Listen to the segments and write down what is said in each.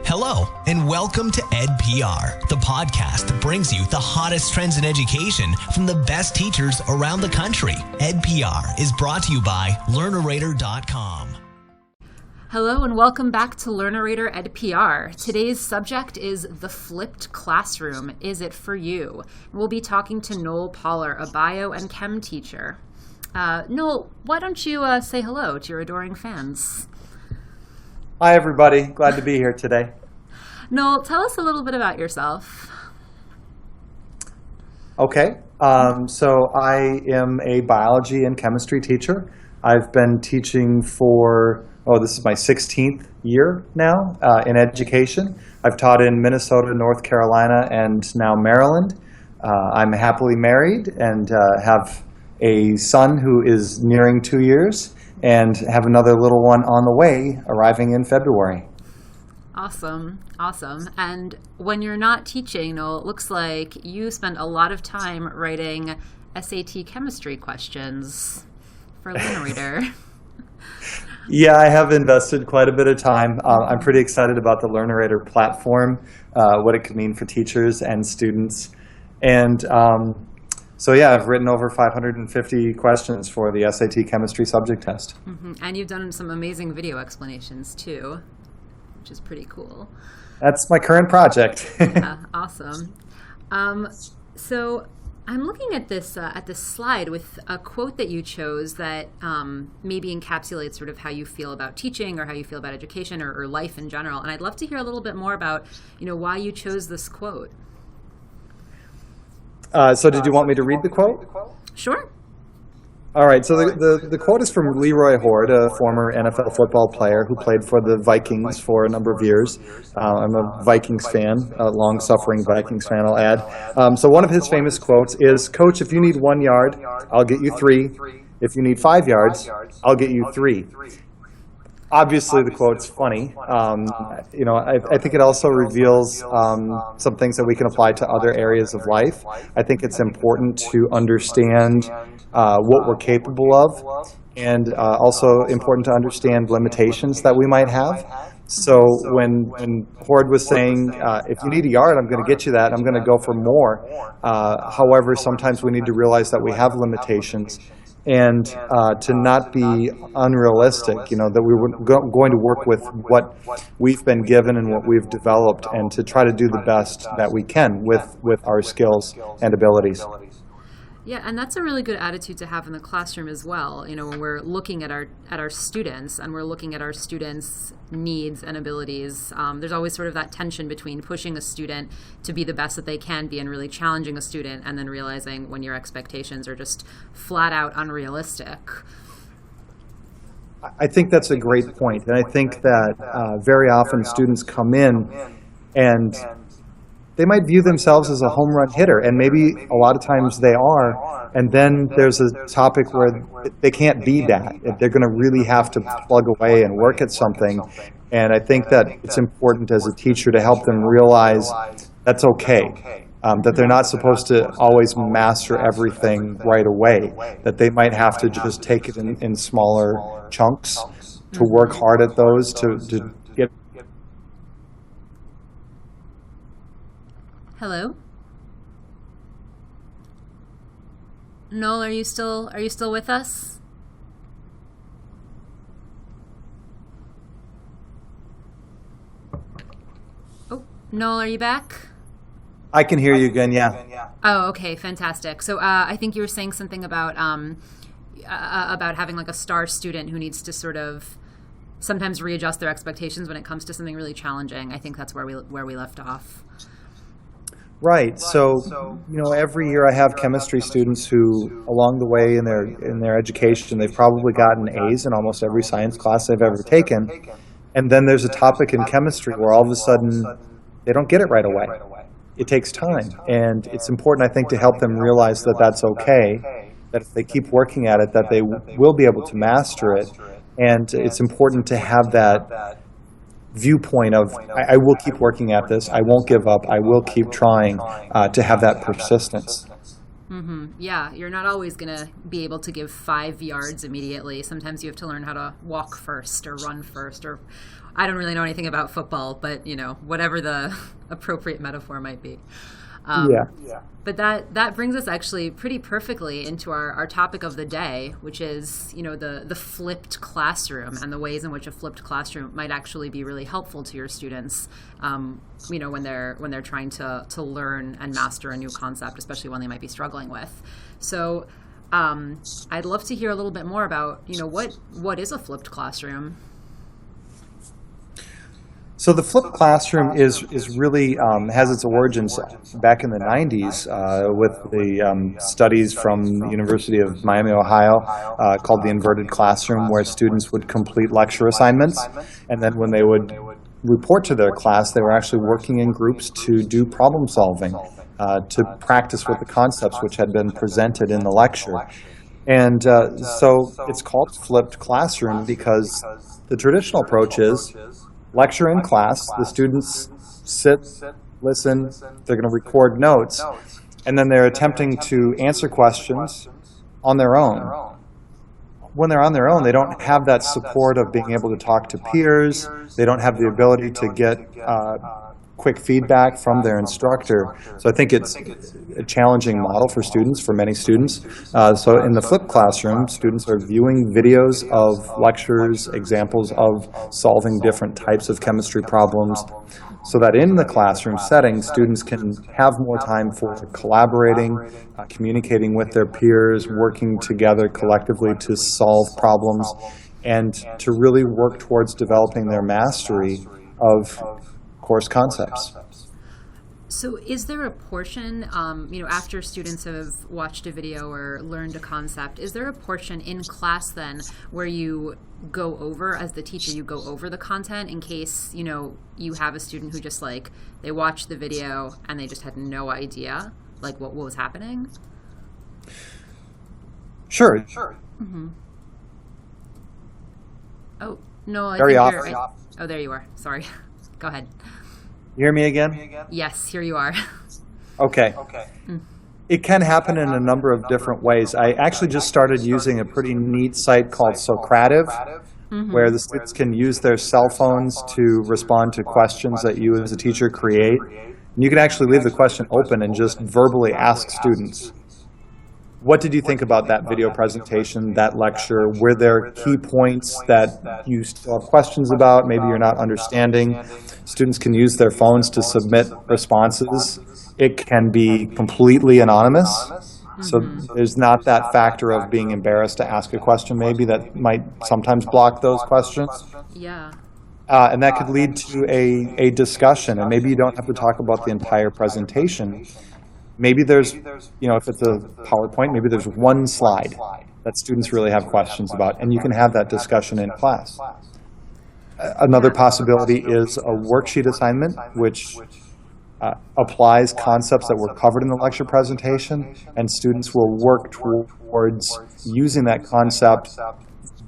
Hello, and welcome to Ed-PR, the podcast that brings you the hottest trends in education from the best teachers around the country. Ed-PR is brought to you by Learnerator.com. Hello and welcome back to Learnerator Ed-PR. Today's subject is the flipped classroom. Is it for you? We'll be talking to Noel Poller, a bio and chem teacher. Noel, why don't you say hello to your adoring fans? Hi, everybody. Glad to be here today. Noel, tell us a little bit about yourself. Okay. So I am a biology and chemistry teacher. I've been teaching for, this is my 16th year now in education. I've taught in Minnesota, North Carolina, and now Maryland. I'm happily married and have a son who is nearing 2 years and have another little one on the way, arriving in February. Awesome. And when you're not teaching, Noel, it looks like you spend a lot of time writing SAT chemistry questions for Learnerator. Yeah, I have invested quite a bit of time. I'm pretty excited about the Learnerator platform, what it could mean for teachers and students. And so yeah, I've written over 550 questions for the SAT chemistry subject test. Mm-hmm. And you've done some amazing video explanations too, which is pretty cool. That's my current project. Yeah, awesome. So I'm looking at this slide with a quote that you chose that maybe encapsulates sort of how you feel about teaching or how you feel about education or life in general. And I'd love to hear a little bit more about, why you chose this quote. So did you want me to read the quote? Sure. All right, so the quote is from Leroy Hoard, a former NFL football player who played for the Vikings for a number of years. I'm a Vikings fan, a long-suffering Vikings fan, I'll add. So one of his famous quotes is, "Coach, if you need 1 yard, I'll get you 3. If you need 5 yards, I'll get you 3. Obviously, the quote's funny. I think it also reveals some things that we can apply to other areas of life. I think it's important to understand what we're capable of, and also important to understand limitations that we might have. So when Hoard was saying, if you need a yard, I'm going to get you that, I'm going to go for more. However, sometimes we need to realize that we have limitations, and to not be unrealistic, that we were going to work with what we've been given and what we've developed, and to try to do the best that we can with our skills and abilities. Yeah, and that's a really good attitude to have in the classroom as well. When we're looking at our students and we're looking at our students' needs and abilities, there's always sort of that tension between pushing a student to be the best that they can be and really challenging a student, and then realizing when your expectations are just flat out unrealistic. I think that's a great point, and I think that very often students come in and they might view themselves as a home run hitter, and maybe a lot of times they are, and then there's a topic where they can't be that. They're going to really have to plug away and work at something, and I think that it's important as a teacher to help them realize that's okay, that they're not supposed to always master everything right away, that they might have to just take it in smaller chunks, to work hard at those, to get. Hello? Noel, are you still with us? Oh, Noel, are you back? I can hear you again, yeah. Oh, okay, fantastic. So I think you were saying something about having like a star student who needs to sort of sometimes readjust their expectations when it comes to something really challenging. I think that's where we left off. Right. So, every year I have chemistry students who, along the way in their education, they've probably gotten A's in almost every science class they've ever taken. And then there's a topic in chemistry where all of a sudden they don't get it right away. It takes time. And it's important, I think, to help them realize that that's okay, that if they keep working at it, that they will be able to master it. And it's important to have that viewpoint of, I will keep working at this, I won't give up, I will keep trying, to have that persistence. Mm-hmm. Yeah, you're not always going to be able to give 5 yards immediately. Sometimes you have to learn how to walk first or run first or I don't really know anything about football, but whatever the appropriate metaphor might be. Yeah. But that brings us actually pretty perfectly into our topic of the day, which is the flipped classroom and the ways in which a flipped classroom might actually be really helpful to your students, when they're trying to learn and master a new concept, especially one they might be struggling with. So I'd love to hear a little bit more about what is a flipped classroom. So the flipped classroom is really has its origins back in the 90s with the studies from the University of Miami, Ohio, called the inverted classroom, where students would complete lecture assignments, and then when they would report to their class, they were actually working in groups to do problem solving, to practice with the concepts which had been presented in the lecture. And so it's called flipped classroom because the traditional approach is lecture in class, the students sit, listen, they're going to record notes, and then they're attempting to answer questions on their own. When they're on their own, they don't have that support of being able to talk to peers, they don't have the ability to get quick feedback from their instructor. So I think it's a challenging model for students, for many students. So in the flipped classroom, students are viewing videos of lectures, examples of solving different types of chemistry problems, so that in the classroom setting, students can have more time for collaborating, communicating with their peers, working together collectively to solve problems, and to really work towards developing their mastery of course concepts. So is there a portion, after students have watched a video or learned a concept, is there a portion in class then where you go over, as the teacher, you go over the content in case, you have a student who just they watched the video and they just had no idea, what was happening? Sure. Mm-hmm. Oh, no, I Very think often. Oh, there you are. Sorry. Go ahead. You hear me again? Yes, here you are. Okay. It can happen in a number of different ways. I actually just started using a pretty neat site called Socrative, where the students can use their cell phones to respond to questions that you as a teacher create. And you can actually leave the question open and just verbally ask students, what did you think about that video presentation, that lecture? Were there key points that you still have questions about, maybe you're not understanding? Students can use their phones to submit responses. It can be completely anonymous, so there's not that factor of being embarrassed to ask a question maybe that might sometimes block those questions. Yeah. And that could lead to a discussion, and maybe you don't have to talk about the entire presentation. Maybe there's, if it's a PowerPoint, maybe there's one slide that students really have questions about, and you can have that discussion in class. Another possibility is a worksheet assignment, which applies concepts that were covered in the lecture presentation, and students will work towards using that concept,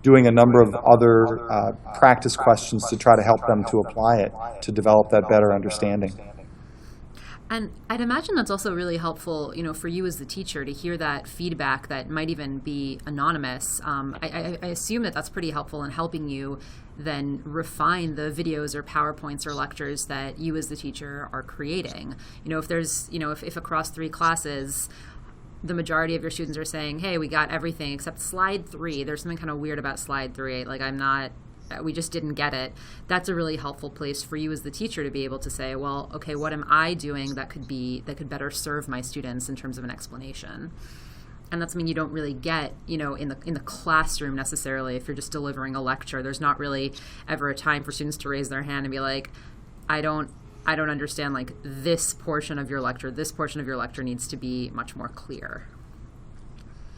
doing a number of other practice questions to try to help them to apply it, to develop that better understanding. And I'd imagine that's also really helpful, for you as the teacher to hear that feedback that might even be anonymous. I assume that that's pretty helpful in helping you then refine the videos or PowerPoints or lectures that you as the teacher are creating. If there's, if across 3 classes, the majority of your students are saying, hey, we got everything except slide 3. There's something kind of weird about slide 3. We just didn't get it. That's a really helpful place for you as the teacher to be able to say, well, okay, what am I doing that could better serve my students in terms of an explanation? And that's something you don't really get, in the classroom necessarily. If you're just delivering a lecture, there's not really ever a time for students to raise their hand and be like, I don't understand this portion of your lecture. This portion of your lecture needs to be much more clear.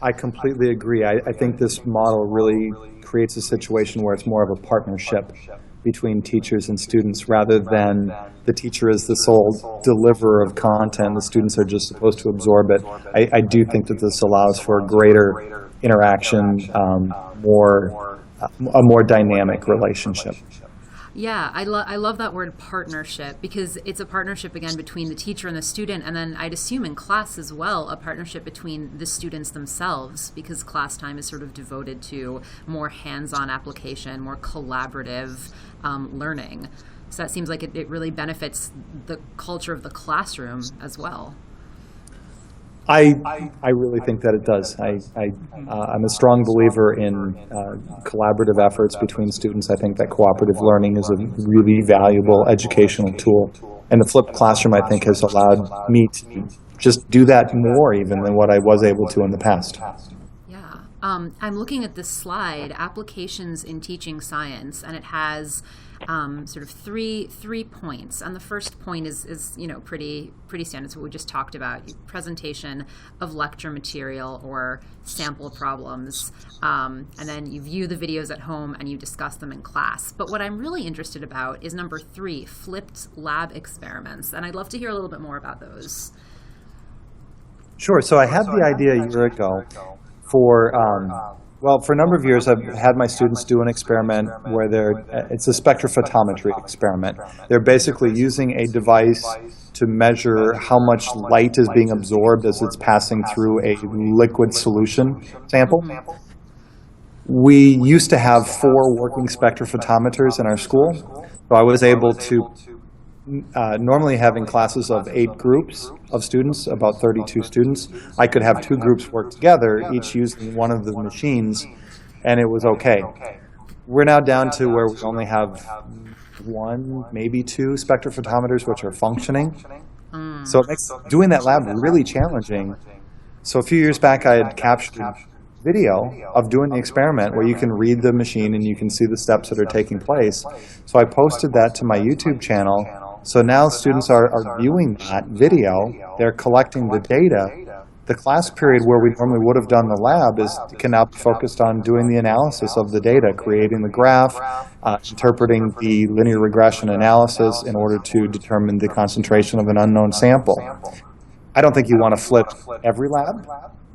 I completely agree. I think this model really creates a situation where it's more of a partnership between teachers and students rather than the teacher is the sole deliverer of content. The students are just supposed to absorb it. I do think that this allows for greater interaction, a more dynamic relationship. Yeah, I love that word partnership, because it's a partnership, again, between the teacher and the student, and then I'd assume in class as well, a partnership between the students themselves, because class time is sort of devoted to more hands-on application, more collaborative learning. So that seems like it really benefits the culture of the classroom as well. I really think that it does. I'm a strong believer in collaborative efforts between students. I think that cooperative learning is a really valuable educational tool. And the flipped classroom, I think, has allowed me to just do that more even than what I was able to in the past. Yeah. I'm looking at this slide, Applications in Teaching Science, and it has sort of three points. And the first point is pretty standard. It's what we just talked about: presentation of lecture material or sample problems, and then you view the videos at home and you discuss them in class. But what I'm really interested about is number 3, flipped lab experiments, and I'd love to hear a little bit more about those. Sure. So I had the idea a year ago for for a number of years, I've had my students do an experiment where it's a spectrophotometry experiment. They're basically using a device to measure how much light is being absorbed as it's passing through a liquid solution sample. We used to have 4 working spectrophotometers in our school, so I was able to normally having classes of 8 groups of students, about 32 students, I could have 2 groups work together, each using one of the machines, and it was okay. We're now down to where we only have 1, maybe 2 spectrophotometers which are functioning. So it makes doing that lab really challenging. So a few years back I had captured video of doing the experiment where you can read the machine and you can see the steps that are taking place. So I posted that to my YouTube channel. So now students are viewing that video, they're collecting the data. The class period where we normally would have done the lab can now be focused on doing the analysis of the data, creating the graph, interpreting the linear regression analysis in order to determine the concentration of an unknown sample. I don't think you want to flip every lab.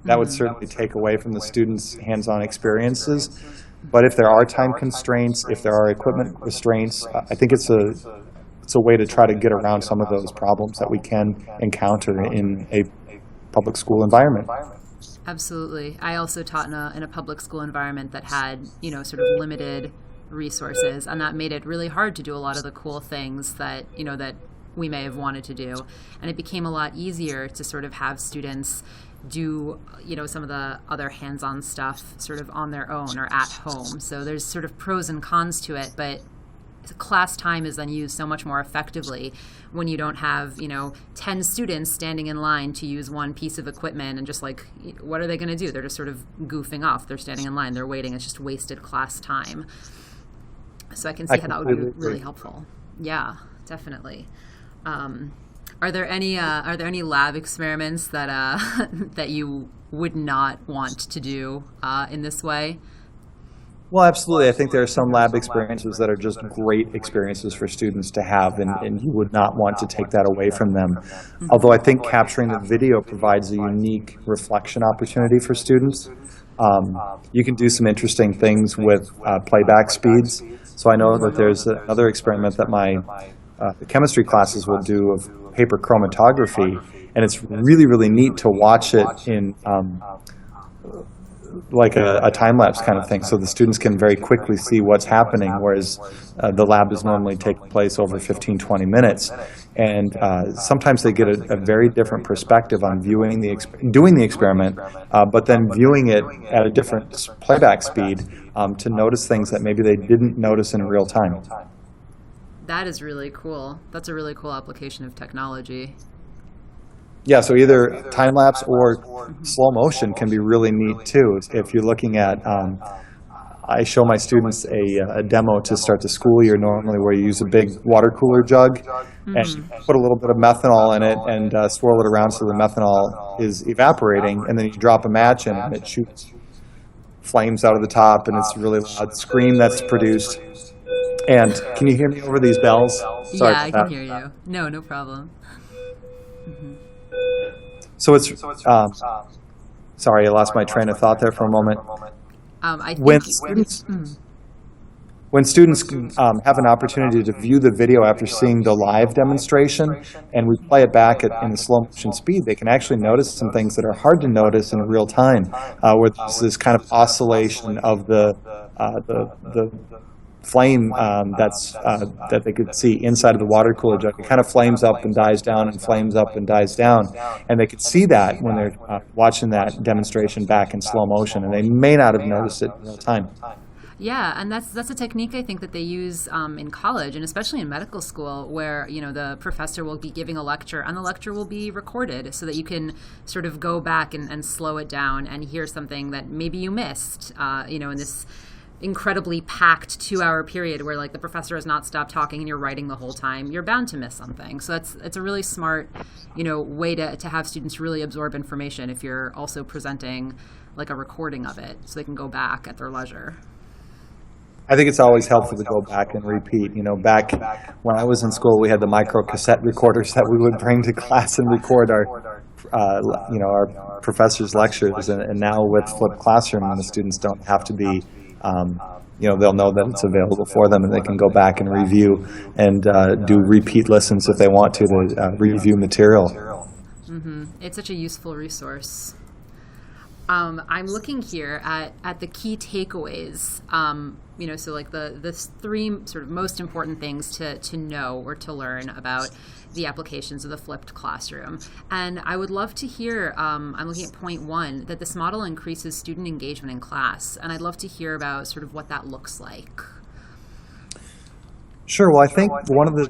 That would certainly take away from the students' hands-on experiences. But if there are time constraints, if there are equipment restraints, I think it's a way to try to get around some of those problems that we can encounter in a public school environment. Absolutely. I also taught in a public school environment that had, sort of limited resources, and that made it really hard to do a lot of the cool things that we may have wanted to do. And it became a lot easier to sort of have students do some of the other hands-on stuff sort of on their own or at home. So there's sort of pros and cons to it, but class time is then used so much more effectively when you don't have 10 students standing in line to use one piece of equipment and just what are they going to do? They're just sort of goofing off. They're standing in line, they're waiting. It's just wasted class time. So I can see how that would be really helpful. Yeah, definitely. Are there any lab experiments that that you would not want to do in this way? Well, absolutely. I think there are some lab experiences that are just great experiences for students to have, and you would not want to take that away from them. Mm-hmm. Although I think capturing the video provides a unique reflection opportunity for students. You can do some interesting things with playback speeds. So I know that there's another experiment that my chemistry classes will do of paper chromatography, and it's really, really neat to watch it in like a time-lapse kind of thing, so the students can very quickly see what's happening, whereas the lab is normally taking place over 15-20 minutes. And sometimes they get a very different perspective on doing the experiment, but then viewing it at a different playback speed to notice things that maybe they didn't notice in real time. That is really cool. That's a really cool application of technology. Yeah, so either time-lapse or slow motion can be really neat too. If you're looking at, I show my students a demo to start the school year normally where you use a big water cooler jug and put a little bit of methanol in it and swirl it around so the methanol is evaporating, and then you drop a match in and it shoots flames out of the top, and it's a really loud scream that's produced. And can you hear me over these bells? Sorry, yeah, I can hear you. No problem. Mm-hmm. So it's, sorry, I lost my train of thought there for a moment. I think when students, when students have an opportunity to view the video after seeing the live demonstration, and we play it back in slow motion speed, they can actually notice some things that are hard to notice in real time, where there's this kind of oscillation of the flame that they could see inside of the water cooler jug. It kind of flames up and dies down and flames up and dies down. And they could see that when they're watching that demonstration back in slow motion, and they may not have noticed it in real time. Yeah, and that's a technique I think that they use in college, and especially in medical school, where in professor will be giving a lecture, and the lecture will be recorded so that you can sort of go back and slow it down and hear something that maybe you missed, in this incredibly packed 2-hour period where the professor has not stopped talking and you're writing the whole time. You're bound to miss something. So it's a really smart, way to have students really absorb information if you're also presenting a recording of it so they can go back at their leisure. I think it's always helpful to go back and repeat. Back when I was in school, we had the micro cassette recorders that we would bring to class and record our professors' lectures. And now with flipped classroom, the students don't have to be, they'll know that it's available for them, and they can go back and review and do repeat listens if they want to review material. Mm-hmm. It's such a useful resource. I'm looking here at the key takeaways. So the three sort of most important things to know or to learn about the applications of the flipped classroom. And I would love to hear, I'm looking at point 1, that this model increases student engagement in class. And I'd love to hear about sort of what that looks like. Sure. Well, I think one of the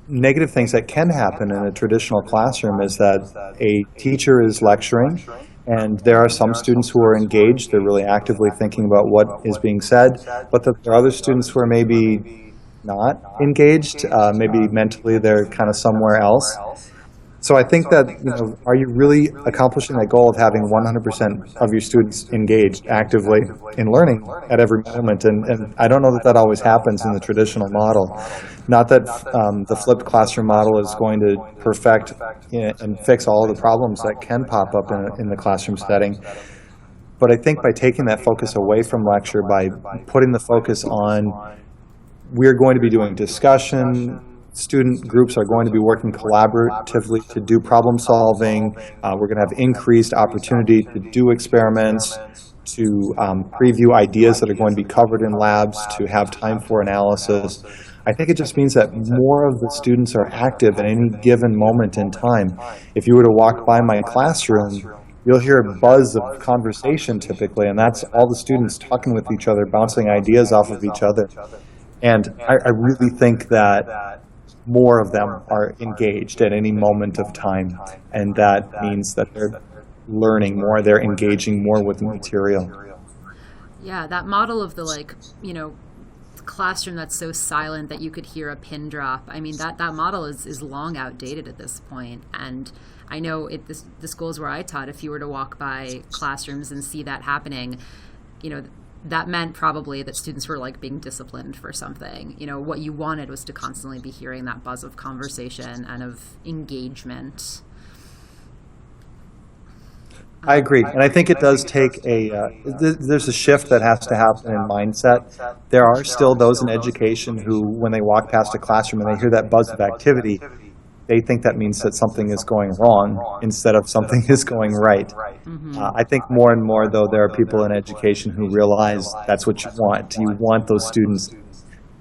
negative things that can happen in a traditional classroom is that a teacher is lecturing, and there are some students who are engaged. They're really actively thinking about what is being said, but there are other students who are maybe not engaged. Maybe mentally they're kind of somewhere else. So I think that, are you really accomplishing that goal of having 100% of your students engaged actively in learning at every moment? And I don't know that always happens in the traditional model. Not that the flipped classroom model is going to perfect and fix all of the problems that can pop up in the classroom setting. But I think by taking that focus away from lecture, by putting the focus on, we're going to be doing discussion, student groups are going to be working collaboratively to do problem solving. We're going to have increased opportunity to do experiments, to preview ideas that are going to be covered in labs, to have time for analysis. I think it just means that more of the students are active at any given moment in time. If you were to walk by my classroom, you'll hear a buzz of conversation typically, and that's all the students talking with each other, bouncing ideas off of each other. And I really think that more of them are engaged at any moment of time, and that means that they're learning more, they're engaging more with the material. Yeah, that model of the classroom that's so silent that you could hear a pin drop. I mean, that model is long outdated at this point. And I know the schools where I taught, if you were to walk by classrooms and see that happening, that meant probably that students were being disciplined for something. What you wanted was to constantly be hearing that buzz of conversation and of engagement. I agree, and I think it does take there's a shift that has to happen in mindset. There are still those in education who, when they walk past a classroom and they hear that buzz of activity, they think that means that something is going wrong instead of something is going right. Mm-hmm. I think more and more, though, there are people in education who realize that's what you want. You want those students, you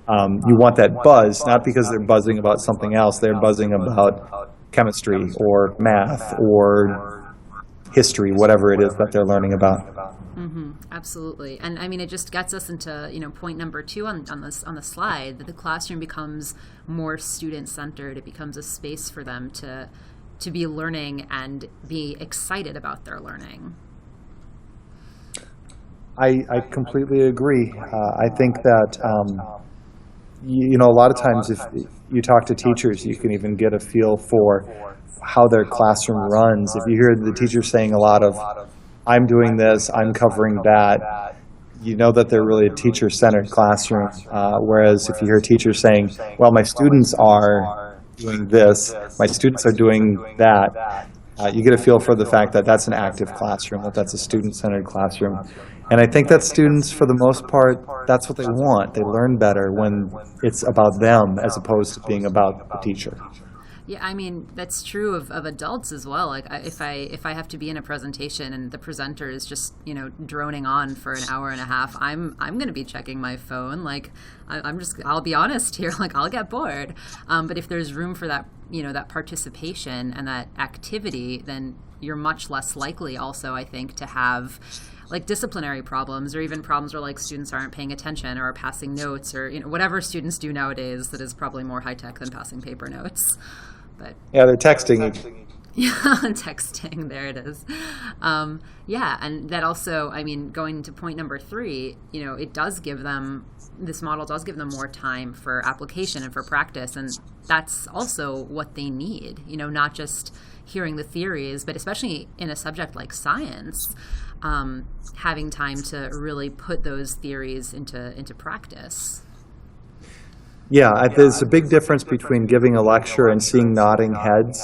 want that buzz, not because they're buzzing about something else. They're buzzing about chemistry or math or history, whatever it is that they're learning about. Mm-hmm. Absolutely. And I mean, it just gets us into, point number 2 on the slide, that the classroom becomes more student-centered. It becomes a space for them to be learning and be excited about their learning. I completely agree. I think that, a lot of times if you talk to teachers, you can even get a feel for how their classroom runs. If you hear the teacher saying a lot of, I'm doing this, I'm covering that, you know that they're really a teacher-centered classroom. Whereas if you hear teachers saying, well, my students are doing this, my students are doing that, you get a feel for the fact that that's an active classroom, that's a student-centered classroom. And I think that students, for the most part, that's what they want. They learn better when it's about them as opposed to being about the teacher. Yeah, I mean, that's true of adults as well. Like if I have to be in a presentation and the presenter is just, droning on for an hour and a half, I'm going to be checking my phone. Like I'll be honest here, like I'll get bored. But if there's room for that, that participation and that activity, then you're much less likely also, I think, to have like disciplinary problems, or even problems where like students aren't paying attention or are passing notes, or whatever students do nowadays that is probably more high tech than passing paper notes. But yeah, they're texting. Yeah, texting. There it is. Yeah, and that also, I mean, going to point number 3, it does give them, this model does give them more time for application and for practice, and that's also what they need. Not just hearing the theories, but especially in a subject like science, having time to really put those theories into practice. Yeah, there's a big difference between giving a lecture and seeing nodding heads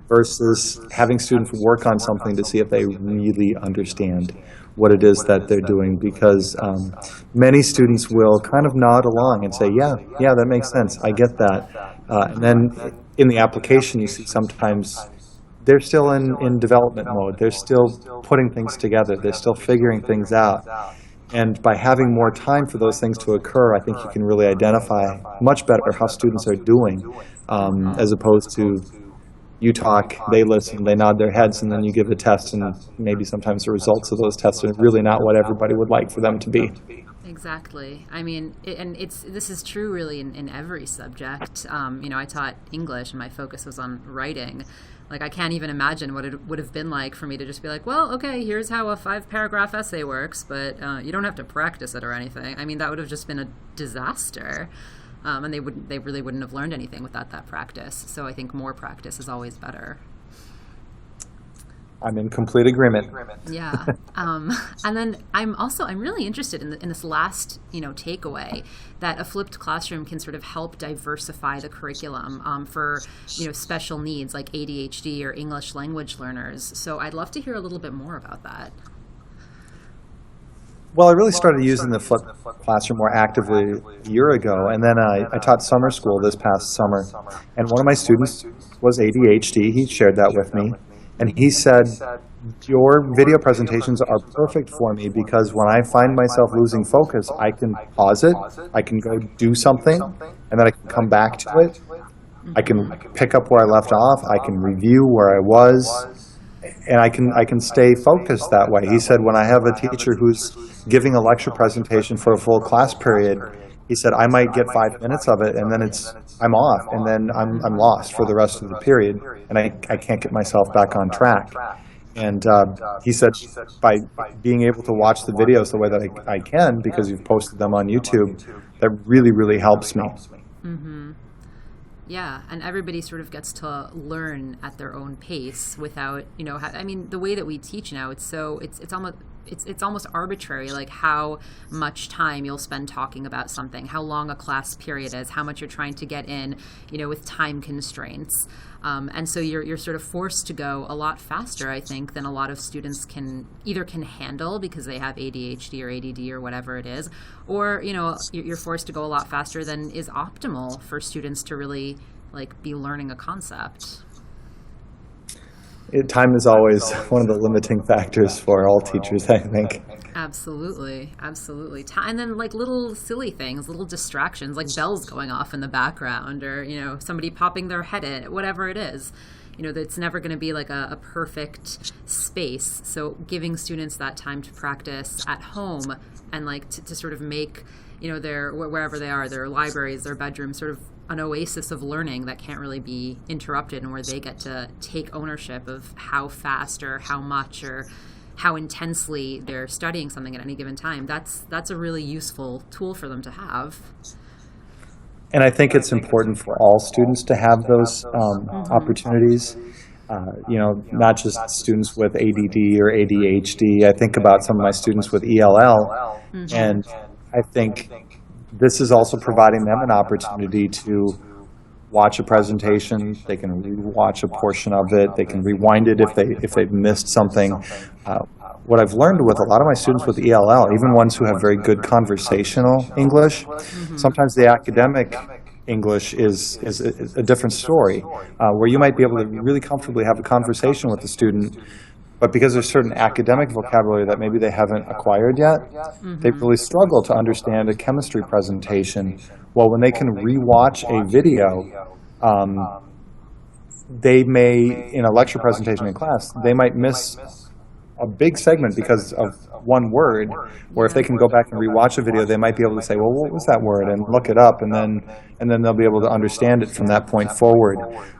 versus having students work on something to see if they really understand what it is that they're doing, because many students will kind of nod along and say, yeah, that makes sense, I get that. And then in the application, you see sometimes they're still in development mode. They're still putting things together. They're still figuring things out. And by having more time for those things to occur, I think you can really identify much better how students are doing, as opposed to you talk, they listen, they nod their heads, and then you give a test, and maybe sometimes the results of those tests are really not what everybody would like for them to be. Exactly. I mean, this is true really in every subject. I taught English, and my focus was on writing. Like, I can't even imagine what it would have been like for me to just be like, well, okay, here's how a 5-paragraph essay works, but you don't have to practice it or anything. I mean, that would have just been a disaster. And they really wouldn't have learned anything without that practice. So I think more practice is always better. I'm in complete agreement. Yeah. And then I'm really interested in this last, takeaway, that a flipped classroom can sort of help diversify the curriculum for, special needs like ADHD or English language learners. So I'd love to hear a little bit more about that. Well, I really started using the flipped classroom more actively a year ago, and then I taught summer school this past summer, and one of my students was ADHD. He shared that with me. And he said, your video presentations are perfect for me because when I find myself losing focus, I can pause it, I can go do something, and then I can come back to it. I can pick up where I left off, I can review where I was, and I can stay focused that way. He said, when I have a teacher who's giving a lecture presentation for a full class period, he said, I might get 5 minutes of it, and then I'm off, and then I'm lost for the rest of the period, and I can't get myself back on track. And he said, by being able to watch the videos the way that I can, because you've posted them on YouTube, that really, really helps me. Mm-hmm. Yeah, and everybody sort of gets to learn at their own pace without, I mean, the way that we teach now, it's almost arbitrary, like how much time you'll spend talking about something, how long a class period is, how much you're trying to get in, with time constraints. And so you're sort of forced to go a lot faster, I think, than a lot of students can handle because they have ADHD or ADD or whatever it is, or, you're forced to go a lot faster than is optimal for students to really be learning a concept. Time is always one of the limiting factors for all teachers, I think. Absolutely. And then little silly things, little distractions, like bells going off in the background, or somebody popping their head in, whatever it is. That's never going to be a perfect space. So giving students that time to practice at home and to sort of make their wherever they are, their libraries, their bedrooms, sort of an oasis of learning that can't really be interrupted, and where they get to take ownership of how fast or how much or how intensely they're studying something at any given time. That's a really useful tool for them to have. And I think it's important for all students to have those opportunities. Not just students with ADD or ADHD. I think about some of my students with ELL, and I think this is also providing them an opportunity to watch a presentation. They can watch a portion of it. They can rewind it if they've missed something. what I've learned with a lot of my students with ELL, even ones who have very good conversational English, sometimes the academic English is a different story, where you might be able to really comfortably have a conversation with the student, but because there's certain academic vocabulary that maybe they haven't acquired yet, they really struggle to understand a chemistry presentation. Well, when they can rewatch a video, they may, in a lecture presentation in class, they might miss a big segment because of one word, where if they can go back and rewatch a video, they might be able to say, well, what was that word, and look it up, and then they'll be able to understand it from that point forward.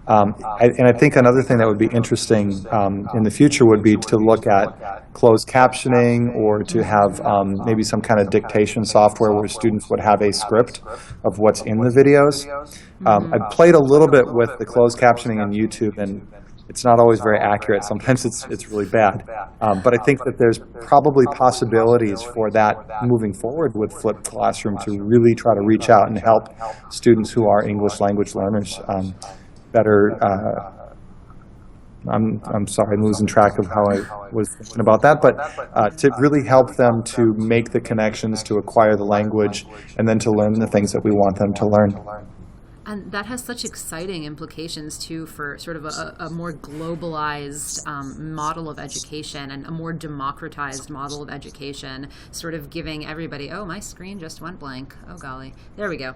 I think another thing that would be interesting in the future would be to look at closed captioning, or to have maybe some kind of dictation software where students would have a script of what's in the videos. I've played a little bit with the closed captioning on YouTube, and it's not always very accurate. Sometimes it's really bad. But I think that there's probably possibilities for that moving forward with flipped classroom to really try to reach out and help students who are English language learners better. I'm sorry, I'm losing track of how I was thinking about that, but to really help them to make the connections, to acquire the language, and then to learn the things that we want them to learn. And that has such exciting implications, too, for sort of a more globalized model of education, and a more democratized model of education, sort of giving everybody, oh, my screen just went blank. Oh, golly. There we go.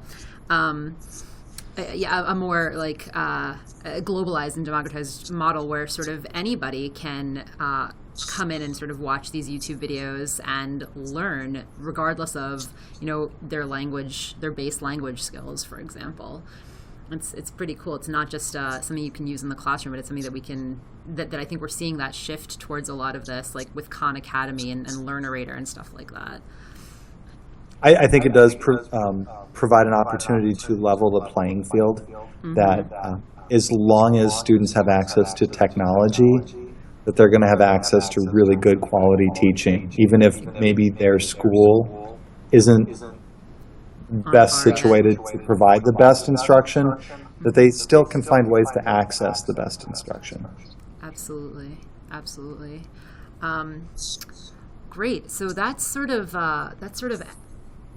A more like a globalized and democratized model where sort of anybody can come in and sort of watch these YouTube videos and learn, regardless of, their language, their base language skills, for example. It's pretty cool. It's not just something you can use in the classroom, but it's something that we can, that I think we're seeing that shift towards a lot of this, like with Khan Academy and Learnerator and stuff like that. I think it does provide an opportunity to level the playing field, that as long as students have access to technology, that they're going to have access to really good quality teaching, even if maybe their school isn't best situated to provide the best instruction, that they still can find ways to access the best instruction. Absolutely. Great. So that's sort of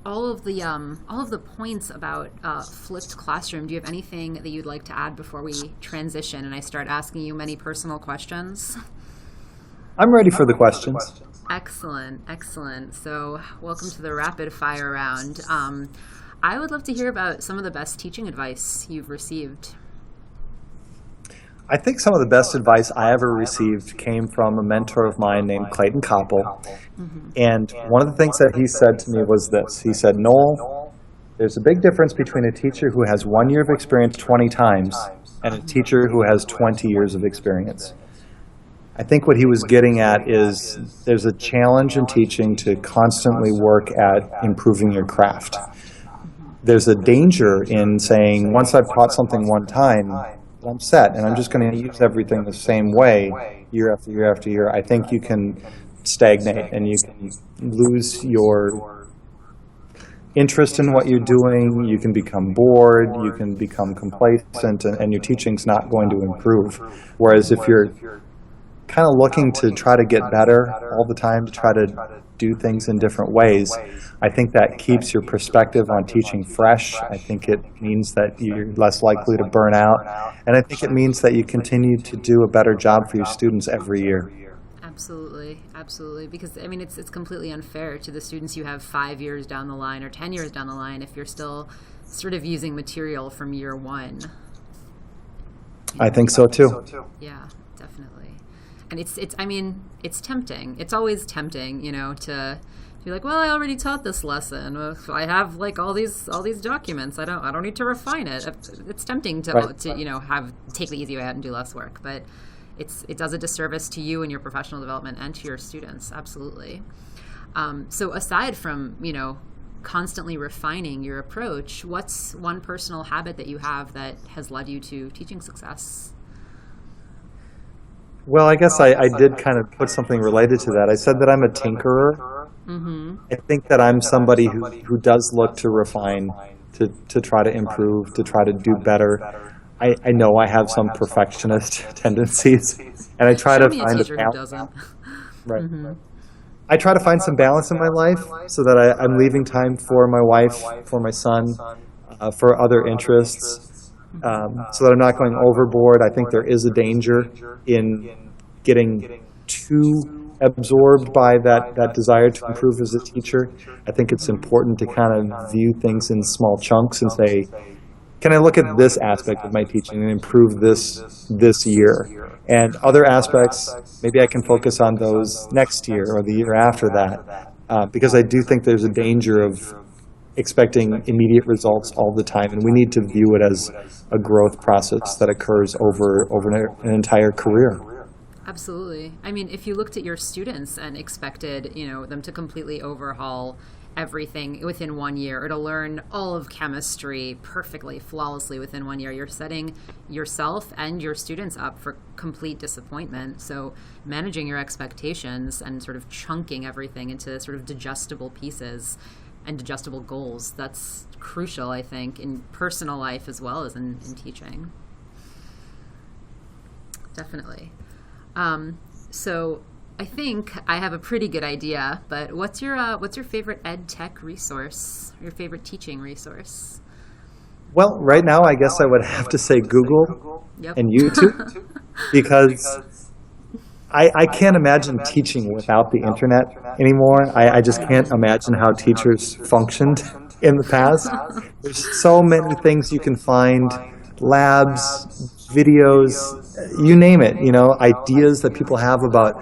all of the points about flipped classroom. Do you have anything that you'd like to add before we transition and I start asking you many personal questions? I'm ready for the questions. Excellent. So welcome to the rapid fire round. I would love to hear about some of the best teaching advice you've received. I think some of the best advice I ever received came from a mentor of mine named Clayton Koppel. And one of the things that he said to me was this. He said, Noel, there's a big difference between a teacher who has 1 year of experience 20 times and a teacher who has 20 years of experience. I think what he was getting at is there's a challenge in teaching to constantly work at improving your craft. There's a danger in saying, once I've taught something one time, I'm set, and I'm just going to use everything the same way year after year after year. I think you can stagnate, and you can lose your interest in what you're doing. You can become bored. You can become complacent, and your teaching's not going to improve. Whereas if you're kind of looking to try to get better all the time, to try to do things in different ways, I think that keeps your perspective on teaching fresh. I think it means that you're less likely to burn out. And I think it means that you continue to do a better job for your students every year. Absolutely. Because, I mean, it's completely unfair to the students you have 5 years down the line or 10 years down the line if you're still sort of using material from year one. I think so, too. Yeah, definitely. And it's tempting. It's always tempting, to be like, well, I already taught this lesson. I have like all these documents. I don't need to refine it. It's tempting to take the easy way out and do less work, but it does a disservice to you and your professional development and to your students. Absolutely. So aside from constantly refining your approach, what's one personal habit that you have that has led you to teaching success? Well, I guess I did kind of put something related to that. I said that I'm a tinkerer. I think that I'm somebody who does look to refine, to try to improve, to try to do better. I know I have some perfectionist tendencies, and I try to find a balance. Right. I try to find some balance in my life so that I'm leaving time for my wife, for my son, for other interests, so that I'm not going overboard. I think there is a danger in getting too absorbed by that desire to improve as a teacher. I think it's important to kind of view things in small chunks and say, can I look at this aspect of my teaching and improve this year? And other aspects, maybe I can focus on those next year or the year after that, because I do think there's a danger of expecting immediate results all the time, and we need to view it as a growth process that occurs over an entire career. Absolutely. I mean, if you looked at your students and expected, them to completely overhaul everything within 1 year, or to learn all of chemistry perfectly, flawlessly within 1 year, you're setting yourself and your students up for complete disappointment. So managing your expectations and sort of chunking everything into sort of digestible pieces and digestible goals, that's crucial, I think, in personal life as well as in teaching. Definitely. So I think I have a pretty good idea, but what's your favorite ed tech resource, your favorite teaching resource? Well, right now I guess I would have to say Google and YouTube, because I can't imagine teaching without the internet anymore. I just can't imagine how teachers functioned in the past. There's so many things you can find, labs, videos, you name it, ideas that people have about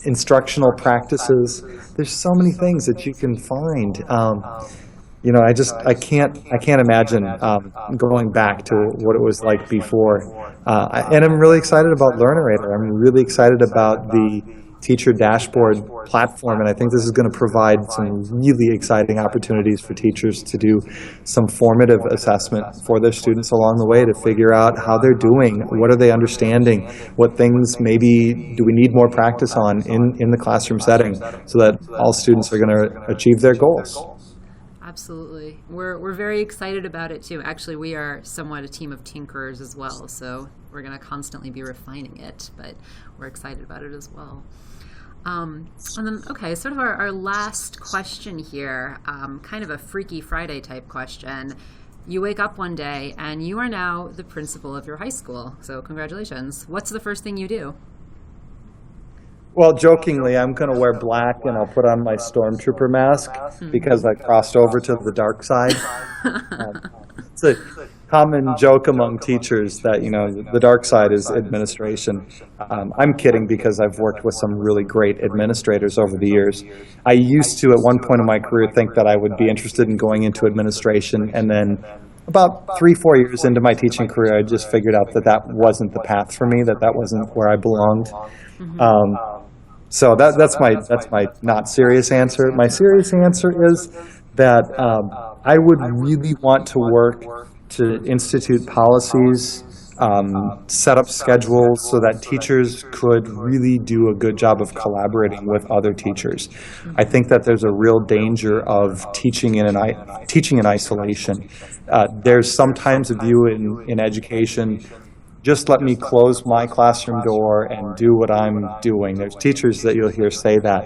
instructional practices. There's so many things that you can find. I can't imagine going back to what it was like before. And I'm really excited about Learnerator. I'm really excited about the teacher dashboard platform, and I think this is going to provide some really exciting opportunities for teachers to do some formative assessment for their students along the way, to figure out how they're doing, what are they understanding, what things maybe do we need more practice on in the classroom setting, so that all students are going to achieve their goals. Absolutely. We're very excited about it too. Actually, we are somewhat a team of tinkerers as well, so we're going to constantly be refining it, but we're excited about it as well. And then, okay, sort of our last question here, kind of a Freaky Friday type question. You wake up one day and you are now the principal of your high school, so congratulations. What's the first thing you do? Well, jokingly, I'm going to wear black and I'll put on my stormtrooper mask because I crossed over to the dark side. It's a common joke among teachers that, the dark side is administration. I'm kidding, because I've worked with some really great administrators over the years. I used to, at one point in my career, think that I would be interested in going into administration, and then about 3-4 years into my teaching career, I just figured out that wasn't the path for me, that wasn't where I belonged. So that's my not serious answer. My serious answer is that I would really want to work to institute policies, set up schedules so that teachers could really do a good job of collaborating with other teachers. I think that there's a real danger of teaching in isolation. There's sometimes a view in education, just let me close my classroom door and do what I'm doing. There's teachers that you'll hear say that.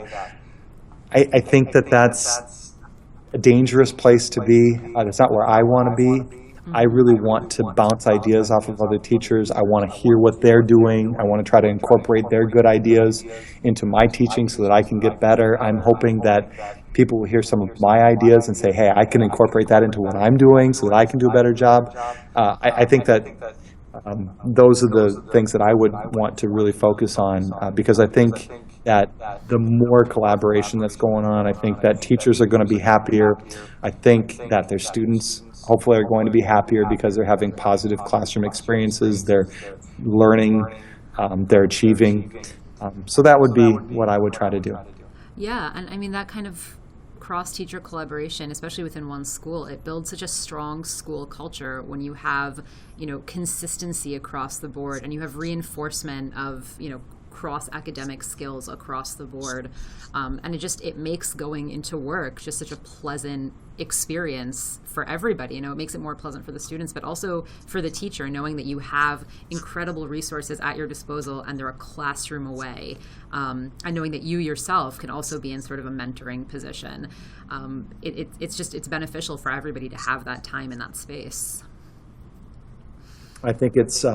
I think that's a dangerous place to be. That's not where I want to be. I really want to bounce ideas off of other teachers. I want to hear what they're doing. I want to try to incorporate their good ideas into my teaching so that I can get better. I'm hoping that people will hear some of my ideas and say, hey, I can incorporate that into what I'm doing so that I can do a better job. I think that those are the things that I would want to really focus on, because I think that the more collaboration that's going on, I think that teachers are going to be happier. I think that their students hopefully are going to be happier because they're having positive classroom experiences, they're learning, they're achieving. So that would be what I would try to do. Yeah, and I mean that kind of cross-teacher collaboration, especially within one school, it builds such a strong school culture when you have, consistency across the board and you have reinforcement of, cross-academic skills across the board. And it makes going into work just such a pleasant experience for everybody. It makes it more pleasant for the students, but also for the teacher, knowing that you have incredible resources at your disposal and they're a classroom away, and knowing that you yourself can also be in sort of a mentoring position. It's beneficial for everybody to have that time in that space. I think it's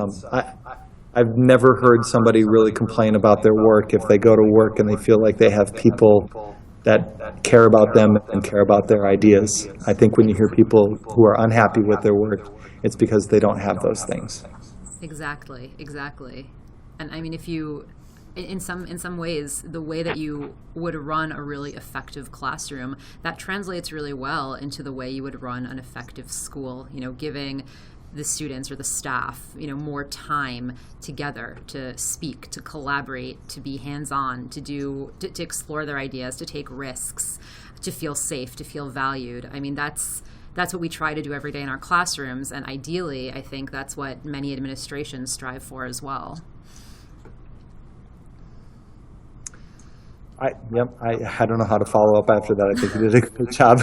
I've never heard somebody really complain about their work if they go to work and they feel like they have people that care about them and care about their ideas. I think when you hear people who are unhappy with their work, it's because they don't have those things. Exactly. And I mean, if you, in some ways, the way that you would run a really effective classroom, that translates really well into the way you would run an effective school, giving the students or the staff, more time together to speak, to collaborate, to be hands-on, to explore their ideas, to take risks, to feel safe, to feel valued. I mean, that's what we try to do every day in our classrooms, and ideally, I think that's what many administrations strive for as well. I don't know how to follow up after that. I think you did a good job.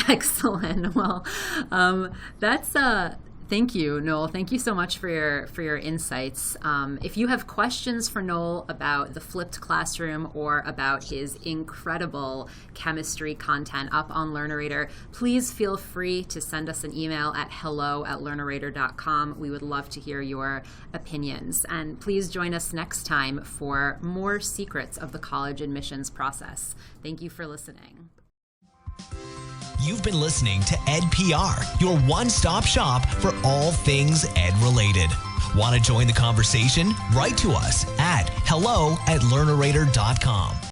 Excellent. Well, thank you, Noel. Thank you so much for your insights. If you have questions for Noel about the flipped classroom or about his incredible chemistry content up on Learnerator, please feel free to send us an email at hello@learnerator.com. We would love to hear your opinions. And please join us next time for more secrets of the college admissions process. Thank you for listening. You've been listening to Ed-PR, your one-stop shop for all things ed-related. Want to join the conversation? Write to us at hello@learnerator.com.